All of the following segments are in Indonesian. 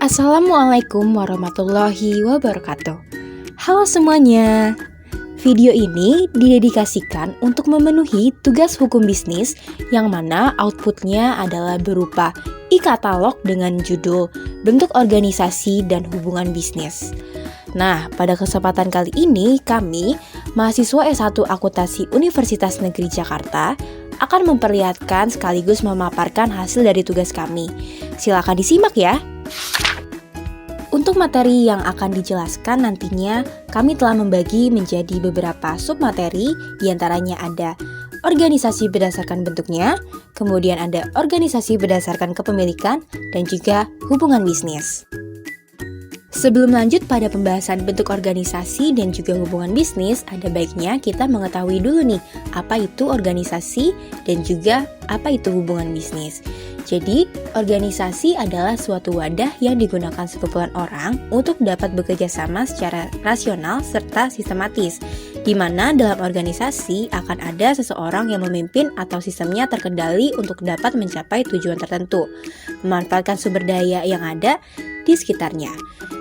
Assalamualaikum warahmatullahi wabarakatuh. Halo semuanya. Video ini didedikasikan untuk memenuhi tugas hukum bisnis yang mana outputnya adalah berupa e-katalog dengan judul Bentuk Organisasi dan Hubungan Bisnis. Nah, pada kesempatan kali ini kami, mahasiswa S1 Akuntansi Universitas Negeri Jakarta, akan memperlihatkan sekaligus memaparkan hasil dari tugas kami. Silakan disimak ya. Untuk materi yang akan dijelaskan nantinya, kami telah membagi menjadi beberapa submateri, diantaranya ada organisasi berdasarkan bentuknya, kemudian ada organisasi berdasarkan kepemilikan, dan juga hubungan bisnis. Sebelum lanjut pada pembahasan bentuk organisasi dan juga hubungan bisnis, ada baiknya kita mengetahui dulu nih, apa itu organisasi dan juga apa itu hubungan bisnis. Jadi, organisasi adalah suatu wadah yang digunakan sekumpulan orang untuk dapat bekerja sama secara rasional serta sistematis, di mana dalam organisasi akan ada seseorang yang memimpin atau sistemnya terkendali untuk dapat mencapai tujuan tertentu, memanfaatkan sumber daya yang ada di sekitarnya.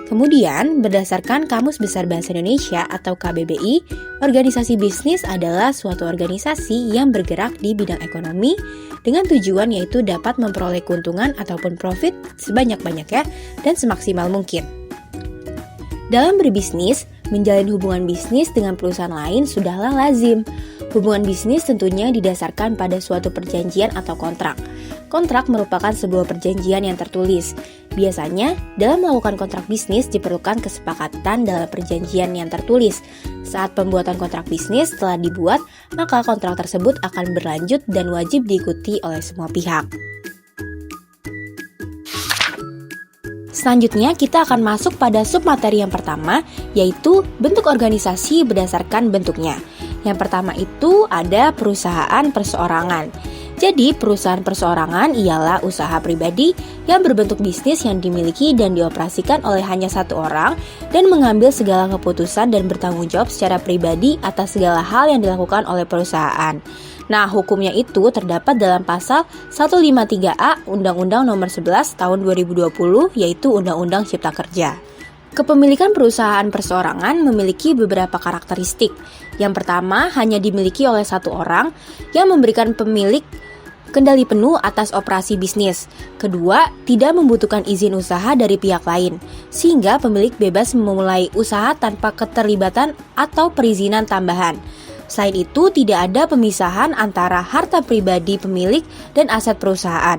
Kemudian, berdasarkan Kamus Besar Bahasa Indonesia atau KBBI, organisasi bisnis adalah suatu organisasi yang bergerak di bidang ekonomi dengan tujuan yaitu dapat memperoleh keuntungan ataupun profit sebanyak-banyaknya dan semaksimal mungkin. Dalam berbisnis, menjalin hubungan bisnis dengan perusahaan lain sudahlah lazim. Hubungan bisnis tentunya didasarkan pada suatu perjanjian atau kontrak. Kontrak merupakan sebuah perjanjian yang tertulis. Biasanya, dalam melakukan kontrak bisnis diperlukan kesepakatan dalam perjanjian yang tertulis. Saat pembuatan kontrak bisnis telah dibuat, maka kontrak tersebut akan berlanjut dan wajib diikuti oleh semua pihak. Selanjutnya, kita akan masuk pada submateri yang pertama, yaitu bentuk organisasi berdasarkan bentuknya. Yang pertama itu ada perusahaan perseorangan. Jadi, perusahaan perseorangan ialah usaha pribadi yang berbentuk bisnis yang dimiliki dan dioperasikan oleh hanya satu orang dan mengambil segala keputusan dan bertanggung jawab secara pribadi atas segala hal yang dilakukan oleh perusahaan. Nah, hukumnya itu terdapat dalam pasal 153A Undang-Undang Nomor 11 Tahun 2020, yaitu Undang-Undang Cipta Kerja. Kepemilikan perusahaan perseorangan memiliki beberapa karakteristik. Yang pertama, hanya dimiliki oleh satu orang yang memberikan pemilik kendali penuh atas operasi bisnis. Kedua, tidak membutuhkan izin usaha dari pihak lain, sehingga pemilik bebas memulai usaha tanpa keterlibatan atau perizinan tambahan. Selain itu, tidak ada pemisahan antara harta pribadi pemilik dan aset perusahaan.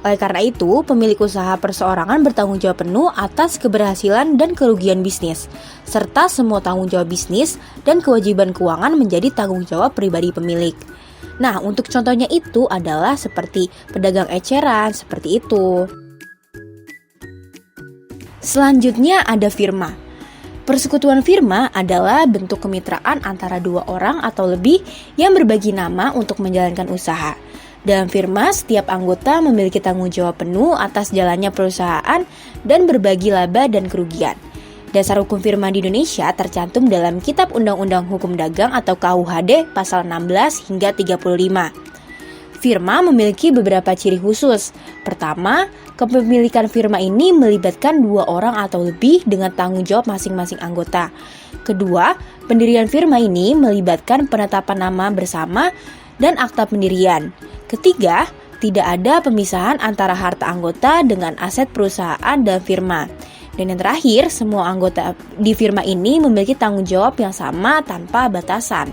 Oleh karena itu, pemilik usaha perseorangan bertanggung jawab penuh atas keberhasilan dan kerugian bisnis, serta semua tanggung jawab bisnis dan kewajiban keuangan menjadi tanggung jawab pribadi pemilik. Nah, untuk contohnya itu adalah seperti pedagang eceran, seperti itu. Selanjutnya ada firma. Persekutuan firma adalah bentuk kemitraan antara dua orang atau lebih yang berbagi nama untuk menjalankan usaha. Dalam firma, setiap anggota memiliki tanggung jawab penuh atas jalannya perusahaan dan berbagi laba dan kerugian. Dasar hukum firma di Indonesia tercantum dalam Kitab Undang-Undang Hukum Dagang atau KUHD pasal 16 hingga 35. Firma memiliki beberapa ciri khusus. Pertama, kepemilikan firma ini melibatkan dua orang atau lebih dengan tanggung jawab masing-masing anggota. Kedua, pendirian firma ini melibatkan penetapan nama bersama dan akta pendirian. Ketiga, tidak ada pemisahan antara harta anggota dengan aset perusahaan dan firma. Dan yang terakhir, semua anggota di firma ini memiliki tanggung jawab yang sama tanpa batasan.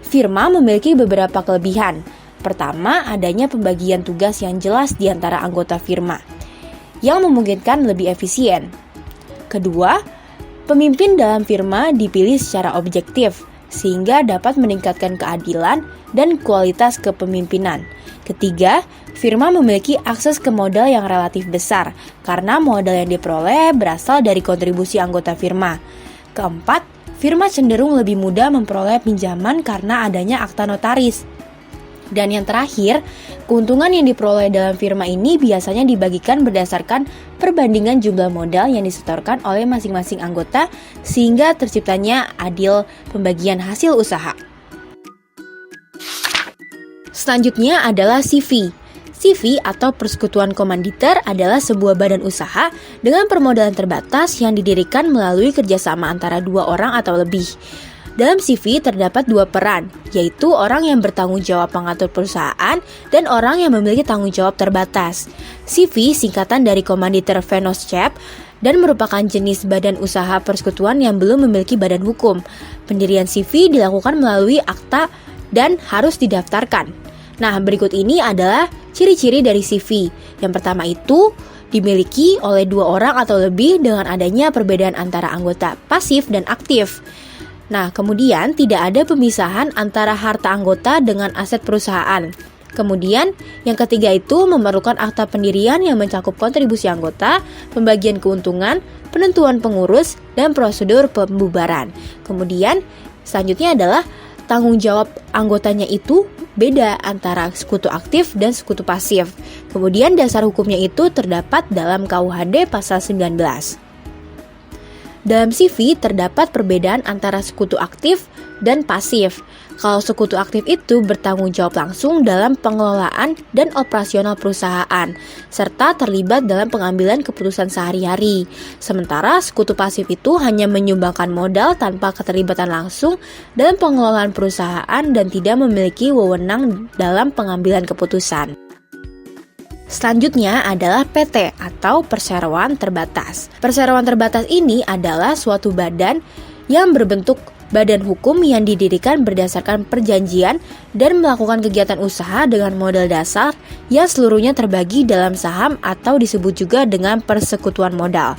Firma memiliki beberapa kelebihan. Pertama, adanya pembagian tugas yang jelas di antara anggota firma, yang memungkinkan lebih efisien. Kedua, pemimpin dalam firma dipilih secara objektif, sehingga dapat meningkatkan keadilan dan kualitas kepemimpinan. Ketiga, firma memiliki akses ke modal yang relatif besar, karena modal yang diperoleh berasal dari kontribusi anggota firma. Keempat, firma cenderung lebih mudah memperoleh pinjaman karena adanya akta notaris. Dan yang terakhir, keuntungan yang diperoleh dalam firma ini biasanya dibagikan berdasarkan perbandingan jumlah modal yang disetorkan oleh masing-masing anggota sehingga terciptanya adil pembagian hasil usaha. Selanjutnya adalah CV. CV atau Persekutuan Komanditer adalah sebuah badan usaha dengan permodalan terbatas yang didirikan melalui kerjasama antara 2 orang atau lebih. Dalam CV terdapat 2 peran, yaitu orang yang bertanggung jawab mengatur perusahaan dan orang yang memiliki tanggung jawab terbatas. CV singkatan dari Komanditer Vennootschap dan merupakan jenis badan usaha persekutuan yang belum memiliki badan hukum. Pendirian CV dilakukan melalui akta dan harus didaftarkan. Nah, berikut ini adalah ciri-ciri dari CV. Yang pertama itu dimiliki oleh 2 orang atau lebih dengan adanya perbedaan antara anggota pasif dan aktif. Nah, kemudian tidak ada pemisahan antara harta anggota dengan aset perusahaan. Kemudian, yang ketiga itu memerlukan akta pendirian yang mencakup kontribusi anggota, pembagian keuntungan, penentuan pengurus, dan prosedur pembubaran. Kemudian, selanjutnya adalah tanggung jawab anggotanya itu beda antara sekutu aktif dan sekutu pasif. Kemudian, dasar hukumnya itu terdapat dalam KUHD pasal 19. Dalam CV terdapat perbedaan antara sekutu aktif dan pasif. Kalau sekutu aktif itu bertanggung jawab langsung dalam pengelolaan dan operasional perusahaan, serta terlibat dalam pengambilan keputusan sehari-hari. Sementara sekutu pasif itu hanya menyumbangkan modal tanpa keterlibatan langsung dalam pengelolaan perusahaan dan tidak memiliki wewenang dalam pengambilan keputusan. Selanjutnya adalah PT atau perseroan terbatas. Perseroan terbatas ini adalah suatu badan yang berbentuk badan hukum yang didirikan berdasarkan perjanjian dan melakukan kegiatan usaha dengan modal dasar yang seluruhnya terbagi dalam saham atau disebut juga dengan persekutuan modal.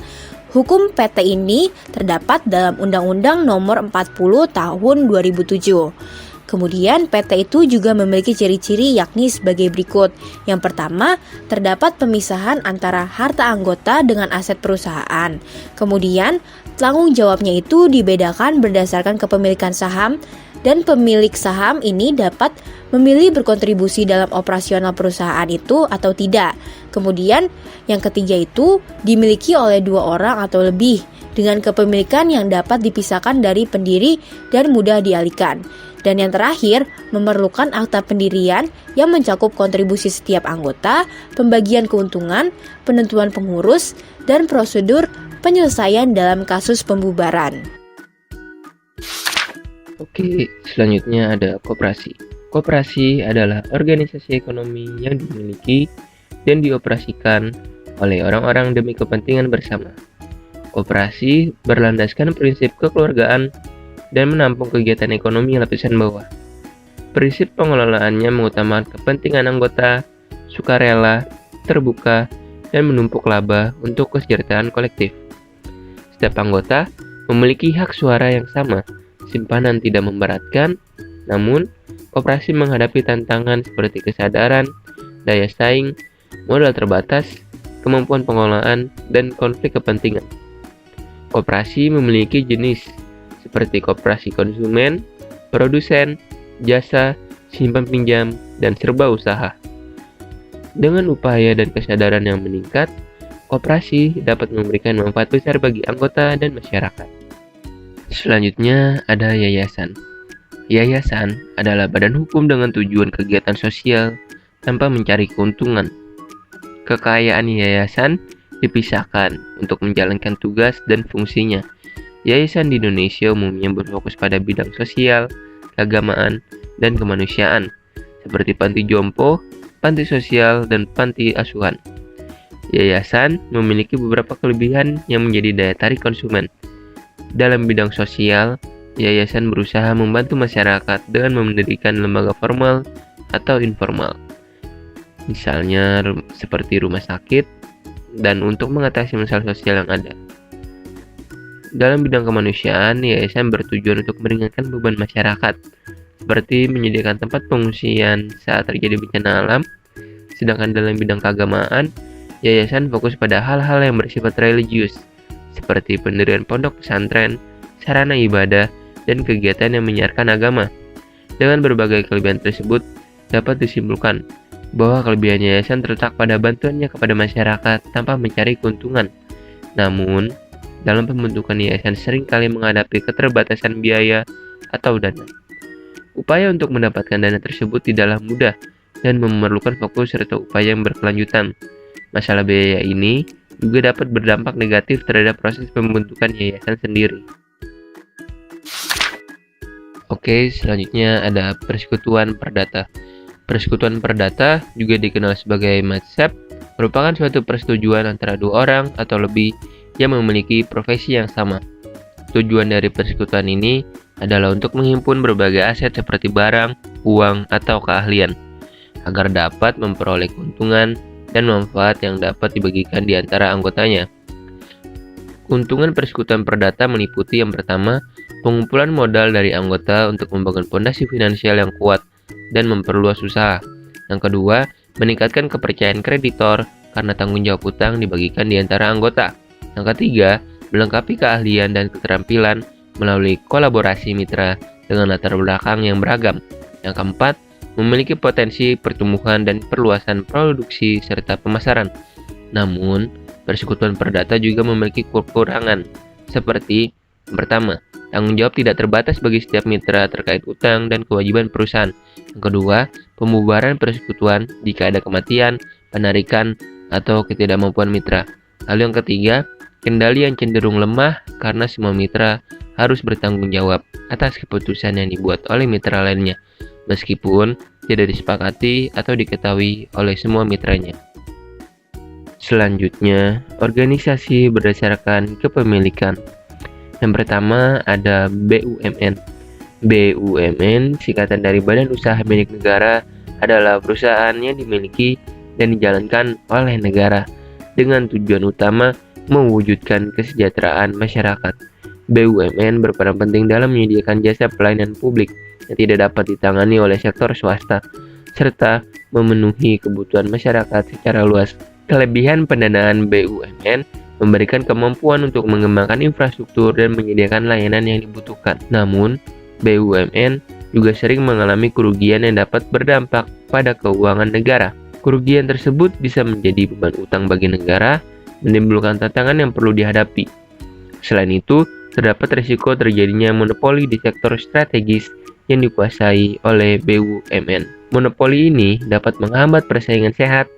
Hukum PT ini terdapat dalam Undang-Undang Nomor 40 Tahun 2007. Kemudian PT itu juga memiliki ciri-ciri yakni sebagai berikut. Yang pertama, terdapat pemisahan antara harta anggota dengan aset perusahaan. Kemudian, tanggung jawabnya itu dibedakan berdasarkan kepemilikan saham dan pemilik saham ini dapat memilih berkontribusi dalam operasional perusahaan itu atau tidak. Kemudian, yang ketiga itu dimiliki oleh 2 orang atau lebih dengan kepemilikan yang dapat dipisahkan dari pendiri dan mudah dialihkan. Dan yang terakhir, memerlukan akta pendirian yang mencakup kontribusi setiap anggota, pembagian keuntungan, penentuan pengurus, dan prosedur penyelesaian dalam kasus pembubaran. Oke, selanjutnya ada koperasi. Koperasi adalah organisasi ekonomi yang dimiliki dan dioperasikan oleh orang-orang demi kepentingan bersama. Koperasi berlandaskan prinsip kekeluargaan dan menampung kegiatan ekonomi lapisan bawah. Prinsip pengelolaannya mengutamakan kepentingan anggota, sukarela, terbuka, dan menumpuk laba untuk kesejahteraan kolektif. Setiap anggota memiliki hak suara yang sama, simpanan tidak memberatkan, namun koperasi menghadapi tantangan seperti kesadaran, daya saing, modal terbatas, kemampuan pengelolaan, dan konflik kepentingan. Koperasi memiliki jenis seperti koperasi konsumen, produsen, jasa, simpan pinjam, dan serba usaha. Dengan upaya dan kesadaran yang meningkat, koperasi dapat memberikan manfaat besar bagi anggota dan masyarakat. Selanjutnya ada yayasan. Yayasan adalah badan hukum dengan tujuan kegiatan sosial tanpa mencari keuntungan. Kekayaan yayasan dipisahkan untuk menjalankan tugas dan fungsinya. Yayasan di Indonesia umumnya berfokus pada bidang sosial, keagamaan, dan kemanusiaan, seperti panti jompo, panti sosial, dan panti asuhan. Yayasan memiliki beberapa kelebihan yang menjadi daya tarik konsumen. Dalam bidang sosial, yayasan berusaha membantu masyarakat dengan mendirikan lembaga formal atau informal, misalnya seperti rumah sakit, dan untuk mengatasi masalah sosial yang ada. Dalam bidang kemanusiaan, yayasan bertujuan untuk meringankan beban masyarakat, seperti menyediakan tempat pengungsian saat terjadi bencana alam. Sedangkan dalam bidang keagamaan, yayasan fokus pada hal-hal yang bersifat religius, seperti pendirian pondok pesantren, sarana ibadah, dan kegiatan yang menyiarkan agama. Dengan berbagai kelebihan tersebut, dapat disimpulkan bahwa kelebihan yayasan terletak pada bantuannya kepada masyarakat tanpa mencari keuntungan. Namun, dalam pembentukan yayasan seringkali menghadapi keterbatasan biaya atau dana. Upaya untuk mendapatkan dana tersebut tidaklah mudah dan memerlukan fokus serta upaya yang berkelanjutan. Masalah biaya ini juga dapat berdampak negatif terhadap proses pembentukan yayasan sendiri. Oke, selanjutnya ada persekutuan perdata. Persekutuan perdata juga dikenal sebagai mazhab, merupakan suatu persetujuan antara dua orang atau lebih yang memiliki profesi yang sama. Tujuan dari persekutuan ini adalah untuk menghimpun berbagai aset seperti barang, uang, atau keahlian, agar dapat memperoleh keuntungan dan manfaat yang dapat dibagikan di antara anggotanya. Keuntungan persekutuan perdata meliputi yang pertama, pengumpulan modal dari anggota untuk membangun fondasi finansial yang kuat dan memperluas usaha. Yang kedua, meningkatkan kepercayaan kreditor karena tanggung jawab utang dibagikan di antara anggota. Yang ketiga, melengkapi keahlian dan keterampilan melalui kolaborasi mitra dengan latar belakang yang beragam. Yang keempat, memiliki potensi pertumbuhan dan perluasan produksi serta pemasaran. Namun, persekutuan perdata juga memiliki kekurangan, seperti yang pertama, tanggung jawab tidak terbatas bagi setiap mitra terkait utang dan kewajiban perusahaan. Yang kedua, pembubaran persekutuan jika ada kematian, penarikan, atau ketidakmampuan mitra. Lalu yang ketiga, kendali yang cenderung lemah karena semua mitra harus bertanggung jawab atas keputusan yang dibuat oleh mitra lainnya, meskipun tidak disepakati atau diketahui oleh semua mitranya. Selanjutnya, organisasi berdasarkan kepemilikan. Yang pertama ada BUMN. BUMN, singkatan dari Badan Usaha Milik Negara, adalah perusahaan yang dimiliki dan dijalankan oleh negara dengan tujuan utama mewujudkan kesejahteraan masyarakat. BUMN berperan penting dalam menyediakan jasa pelayanan publik yang tidak dapat ditangani oleh sektor swasta, serta memenuhi kebutuhan masyarakat secara luas. Kelebihan pendanaan BUMN memberikan kemampuan untuk mengembangkan infrastruktur dan menyediakan layanan yang dibutuhkan. Namun, BUMN juga sering mengalami kerugian yang dapat berdampak pada keuangan negara. Kerugian tersebut bisa menjadi beban utang bagi negara, menimbulkan tantangan yang perlu dihadapi. Selain itu, terdapat risiko terjadinya monopoli di sektor strategis yang dikuasai oleh BUMN. Monopoli ini dapat menghambat persaingan sehat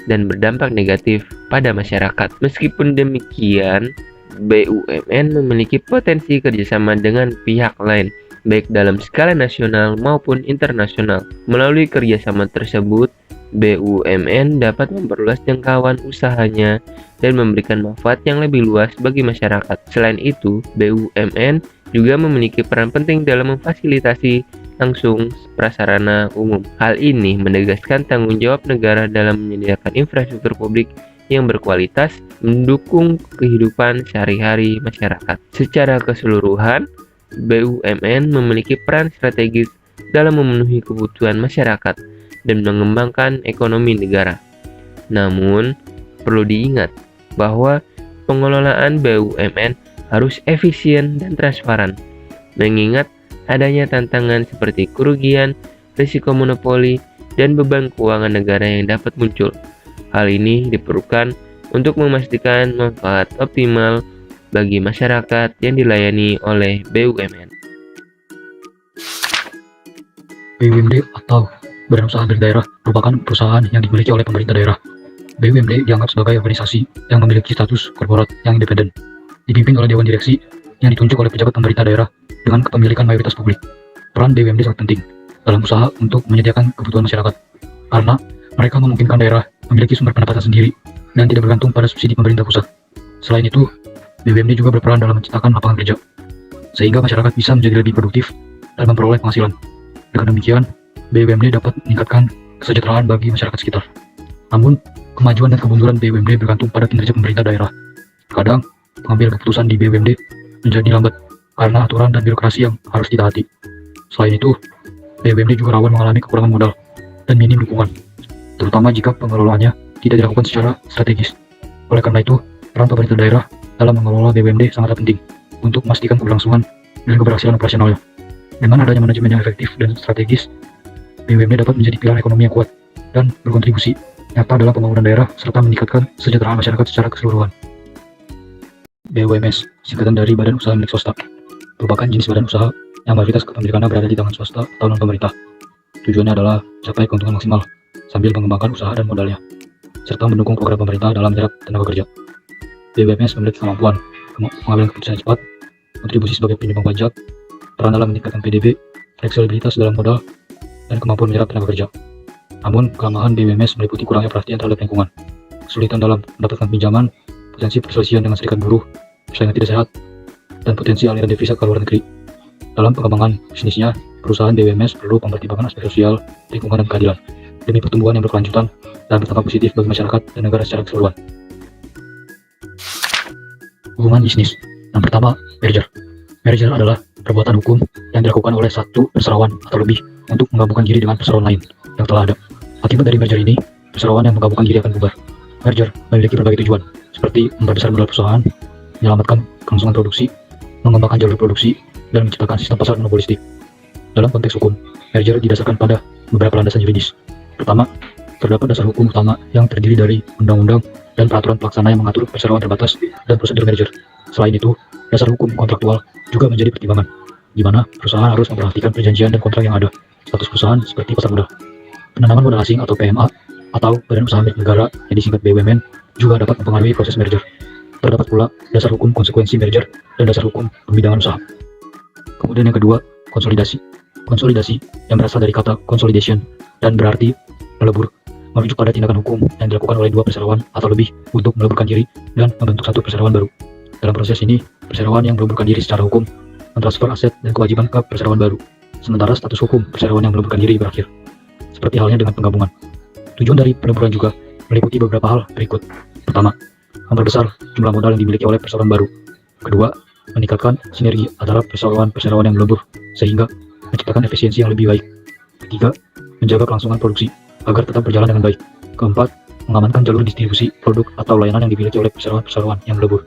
dan berdampak negatif pada masyarakat. Meskipun demikian, BUMN memiliki potensi kerjasama dengan pihak lain, baik dalam skala nasional maupun internasional. Melalui kerjasama tersebut, BUMN dapat memperluas jangkauan usahanya dan memberikan manfaat yang lebih luas bagi masyarakat. Selain itu, BUMN juga memiliki peran penting dalam memfasilitasi langsung prasarana umum. Hal ini menegaskan tanggung jawab negara dalam menyediakan infrastruktur publik yang berkualitas mendukung kehidupan sehari-hari masyarakat. Secara keseluruhan, BUMN memiliki peran strategis dalam memenuhi kebutuhan masyarakat dan mengembangkan ekonomi negara. Namun, perlu diingat bahwa pengelolaan BUMN harus efisien dan transparan, mengingat adanya tantangan seperti kerugian, risiko monopoli, dan beban keuangan negara yang dapat muncul. Hal ini diperlukan untuk memastikan manfaat optimal bagi masyarakat yang dilayani oleh BUMN. BUMD atau Badan Usaha Milik Daerah merupakan perusahaan yang dimiliki oleh pemerintah daerah. BUMD dianggap sebagai organisasi yang memiliki status korporat yang independen, dipimpin oleh Dewan Direksi yang ditunjuk oleh pejabat pemerintah daerah dengan kepemilikan mayoritas publik. Peran BUMD sangat penting dalam usaha untuk menyediakan kebutuhan masyarakat, karena mereka memungkinkan daerah memiliki sumber pendapatan sendiri dan tidak bergantung pada subsidi pemerintah pusat. Selain itu, BUMD juga berperan dalam menciptakan lapangan kerja, sehingga masyarakat bisa menjadi lebih produktif dan memperoleh penghasilan. Dengan demikian, BUMD dapat meningkatkan kesejahteraan bagi masyarakat sekitar. Namun, kemajuan dan kemunduran BUMD bergantung pada kinerja pemerintah daerah. Kadang, pengambilan keputusan di BUMD menjadi lambat karena aturan dan birokrasi yang harus ditaati. Selain itu, BUMD juga rawan mengalami kekurangan modal dan minim dukungan, terutama jika pengelolaannya tidak dilakukan secara strategis. Oleh karena itu, peran pemerintah daerah dalam mengelola BUMD sangat penting untuk memastikan keberlangsungan dan keberhasilan operasionalnya. Dengan adanya manajemen yang efektif dan strategis, BUMD dapat menjadi pilar ekonomi yang kuat dan berkontribusi nyata dalam pembangunan daerah serta meningkatkan kesejahteraan masyarakat secara keseluruhan. BUMS, singkatan dari Badan Usaha Milik Swasta, merupakan jenis badan usaha yang mayoritas kepemilikannya berada di tangan swasta atau non-pemerintah. Tujuannya adalah mencapai keuntungan maksimal sambil mengembangkan usaha dan modalnya, serta mendukung program pemerintah dalam menyerap tenaga kerja. BUMS memiliki kemampuan mengambil keputusan cepat, kontribusi sebagai penyumbang pajak, peran dalam meningkatkan PDB, fleksibilitas dalam modal, dan kemampuan menyerap tenaga kerja. Namun, kelemahan BUMS meliputi kurangnya perhatian terhadap lingkungan, kesulitan dalam mendapatkan pinjaman, potensi perselisihan dengan serikat buruh, persaingan tidak sehat, dan potensi aliran devisa ke luar negeri. Dalam pengembangan bisnisnya, perusahaan BUMS perlu mempertimbangkan aspek sosial, lingkungan, dan keadilan demi pertumbuhan yang berkelanjutan dan berdampak positif bagi masyarakat dan negara secara keseluruhan. Hubungan bisnis. Yang pertama, merger. Merger adalah perbuatan hukum yang dilakukan oleh satu perseroan atau lebih untuk menggabungkan diri dengan perseroan lain yang telah ada. Akibat dari merger ini, perseroan yang menggabungkan diri akan bubar. Merger memiliki berbagai tujuan, seperti memperbesar modal perusahaan, menyelamatkan kelangsungan produksi, mengembangkan jalur produksi, dan menciptakan sistem pasar monopolistik. Dalam konteks hukum, merger didasarkan pada beberapa landasan yuridis. Pertama, terdapat dasar hukum utama yang terdiri dari undang-undang dan peraturan pelaksana yang mengatur perseroan terbatas dan prosedur merger. Selain itu, dasar hukum kontraktual juga menjadi pertimbangan, di mana perusahaan harus memperhatikan perjanjian dan kontrak yang ada, status perusahaan seperti pasar modal. Penanaman modal asing atau PMA, atau badan usaha milik negara yang disingkat BUMN, juga dapat mempengaruhi proses merger. Terdapat pula dasar hukum konsekuensi merger dan dasar hukum pembidangan usaha. Kemudian yang kedua, konsolidasi. Konsolidasi yang berasal dari kata consolidation dan berarti melebur, merujuk pada tindakan hukum yang dilakukan oleh dua perseroan atau lebih untuk meleburkan diri dan membentuk satu perseroan baru. Dalam proses ini, perseroan yang meleburkan diri secara hukum mentransfer aset dan kewajiban ke perseroan baru, sementara status hukum perseroan yang meleburkan diri berakhir. Seperti halnya dengan penggabungan. Tujuan dari peleburan juga meliputi beberapa hal berikut. Pertama, memperbesar jumlah modal yang dimiliki oleh perseroan baru. Kedua, meningkatkan sinergi antara perseroan-perseroan yang melebur sehingga menciptakan efisiensi yang lebih baik. Ketiga, menjaga kelangsungan produksi agar tetap berjalan dengan baik. Keempat, mengamankan jalur distribusi produk atau layanan yang dimiliki oleh perseroan-perseroan yang melebur.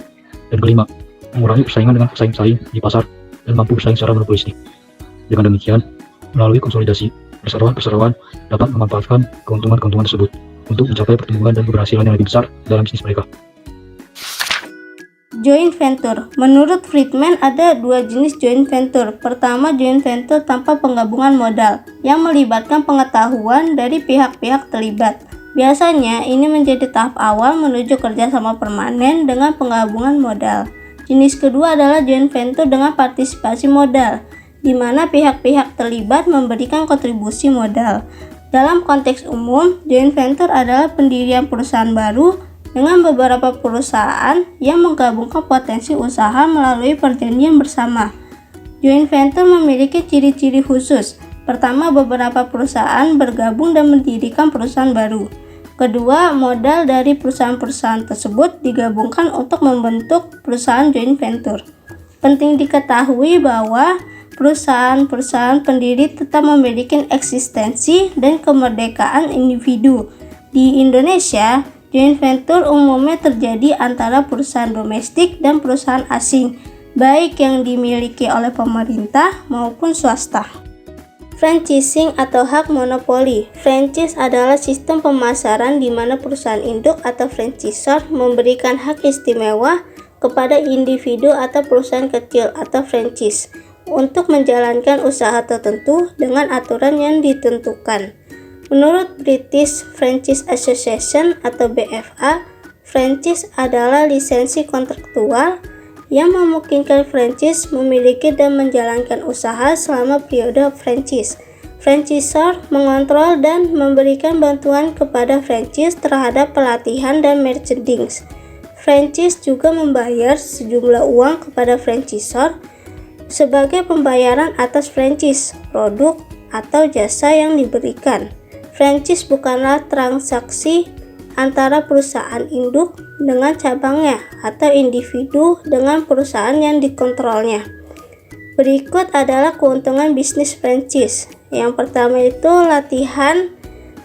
Dan kelima, mengurangi persaingan dengan pesaing-pesaing di pasar dan mampu bersaing secara monopolistik. Dengan demikian, melalui konsolidasi, perseroan-perseroan dapat memanfaatkan keuntungan-keuntungan tersebut untuk mencapai pertumbuhan dan keberhasilan yang lebih besar dalam bisnis mereka. Joint venture. Menurut Friedman ada dua jenis joint venture. Pertama, joint venture tanpa penggabungan modal yang melibatkan pengetahuan dari pihak-pihak terlibat. Biasanya ini menjadi tahap awal menuju kerjasama permanen dengan penggabungan modal. Jenis kedua adalah joint venture dengan partisipasi modal, di mana pihak-pihak terlibat memberikan kontribusi modal. Dalam konteks umum, joint venture adalah pendirian perusahaan baru dengan beberapa perusahaan yang menggabungkan potensi usaha melalui perjanjian bersama. Joint venture memiliki ciri-ciri khusus. Pertama, beberapa perusahaan bergabung dan mendirikan perusahaan baru. Kedua, modal dari perusahaan-perusahaan tersebut digabungkan untuk membentuk perusahaan joint venture. Penting diketahui bahwa perusahaan-perusahaan pendiri tetap memiliki eksistensi dan kemerdekaan individu. Di Indonesia, joint venture umumnya terjadi antara perusahaan domestik dan perusahaan asing, baik yang dimiliki oleh pemerintah maupun swasta. Franchising atau hak monopoli. Franchise adalah sistem pemasaran di mana perusahaan induk atau franchisor memberikan hak istimewa kepada individu atau perusahaan kecil atau franchise untuk menjalankan usaha tertentu dengan aturan yang ditentukan. Menurut British Franchise Association atau BFA, franchise adalah lisensi kontraktual yang memungkinkan franchise memiliki dan menjalankan usaha selama periode franchise. Franchisor mengontrol dan memberikan bantuan kepada franchise terhadap pelatihan dan merchandising. Franchise juga membayar sejumlah uang kepada franchisor sebagai pembayaran atas franchise, produk, atau jasa yang diberikan. Franchise bukanlah transaksi antara perusahaan induk dengan cabangnya atau individu dengan perusahaan yang dikontrolnya. Berikut adalah keuntungan bisnis franchise. Yang pertama itu latihan,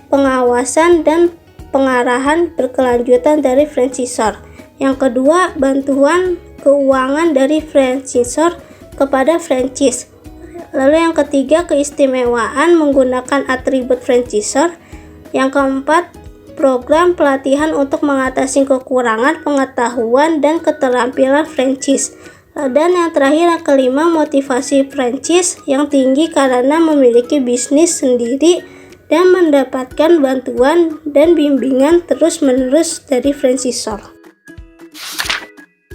pengawasan, dan pengarahan berkelanjutan dari franchisor. Yang kedua, bantuan keuangan dari franchisor kepada franchise. Lalu yang ketiga, keistimewaan menggunakan atribut franchisor. Yang keempat, program pelatihan untuk mengatasi kekurangan pengetahuan dan keterampilan franchise. Dan yang terakhir, yang kelima, motivasi franchise yang tinggi karena memiliki bisnis sendiri dan mendapatkan bantuan dan bimbingan terus-menerus dari franchisor.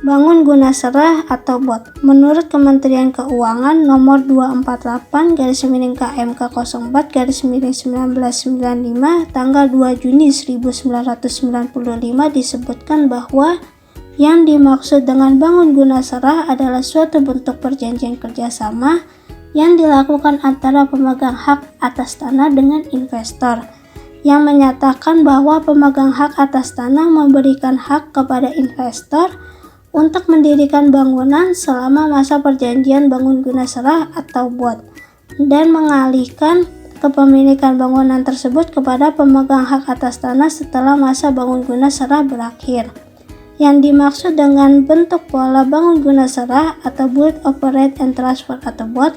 Bangun guna serah atau BOT. Menurut Kementerian Keuangan nomor 248/KMK04/1995 tanggal 2 Juni 1995 disebutkan bahwa yang dimaksud dengan bangun guna serah adalah suatu bentuk perjanjian kerjasama yang dilakukan antara pemegang hak atas tanah dengan investor, yang menyatakan bahwa pemegang hak atas tanah memberikan hak kepada investor untuk mendirikan bangunan selama masa perjanjian bangun guna serah atau BOT dan mengalihkan kepemilikan bangunan tersebut kepada pemegang hak atas tanah setelah masa bangun guna serah berakhir. Yang dimaksud dengan bentuk pola bangun guna serah atau Build, Operate, and Transfer atau BOT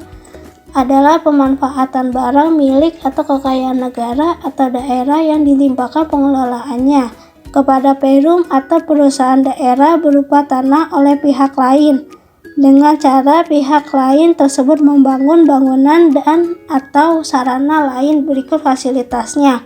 adalah pemanfaatan barang milik atau kekayaan negara atau daerah yang dilimpahkan pengelolaannya kepada perum atau perusahaan daerah berupa tanah oleh pihak lain, dengan cara pihak lain tersebut membangun bangunan dan atau sarana lain berikut fasilitasnya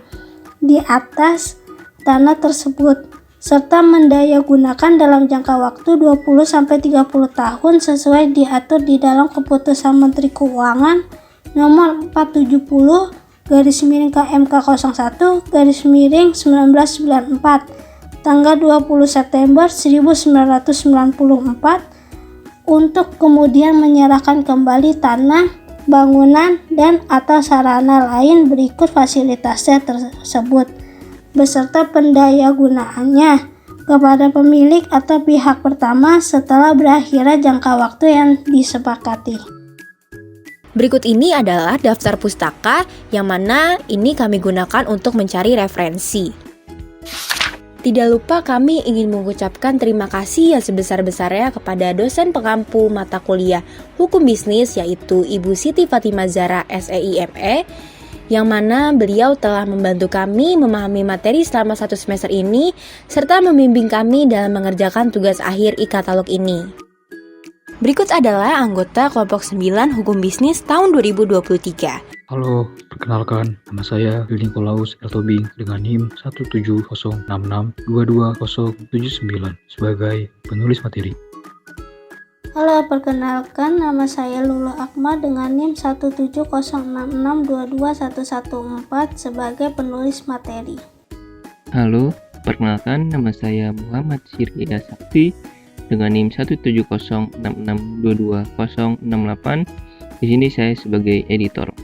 di atas tanah tersebut, serta mendayagunakan dalam jangka waktu 20-30 tahun sesuai diatur di dalam Keputusan Menteri Keuangan nomor 470/KMK01/1994 tanggal 20 September 1994 untuk kemudian menyerahkan kembali tanah, bangunan, dan atau sarana lain berikut fasilitasnya tersebut beserta pendayagunaannya kepada pemilik atau pihak pertama setelah berakhirnya jangka waktu yang disepakati. Berikut ini adalah daftar pustaka yang mana ini kami gunakan untuk mencari referensi. Tidak lupa kami ingin mengucapkan terima kasih yang sebesar-besarnya kepada dosen pengampu mata kuliah Hukum Bisnis yaitu Ibu Siti Fatimah Zahra SEIME, yang mana beliau telah membantu kami memahami materi selama 1 semester ini serta membimbing kami dalam mengerjakan tugas akhir e-katalog ini. Berikut adalah anggota kelompok 9 Hukum Bisnis tahun 2023. Halo, perkenalkan, nama saya Willy Nikolaus L. Tobing dengan NIM 17066222079 sebagai penulis materi. Halo, perkenalkan, nama saya Lulu Akmal dengan NIM 17066221114 sebagai penulis materi. Halo, perkenalkan nama saya Muhammad Syirida Sakti dengan NIM 17066222068. Di sini saya sebagai editor.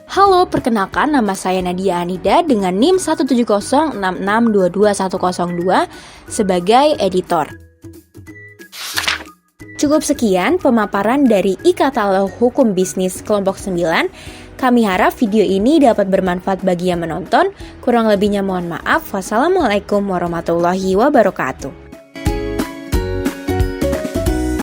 Halo, perkenalkan nama saya Nadia Anida dengan NIM 17066221102 sebagai editor. Cukup sekian pemaparan dari e-katalog Hukum Bisnis kelompok 9. Kami harap video ini dapat bermanfaat bagi yang menonton. Kurang lebihnya mohon maaf. Wassalamualaikum warahmatullahi wabarakatuh.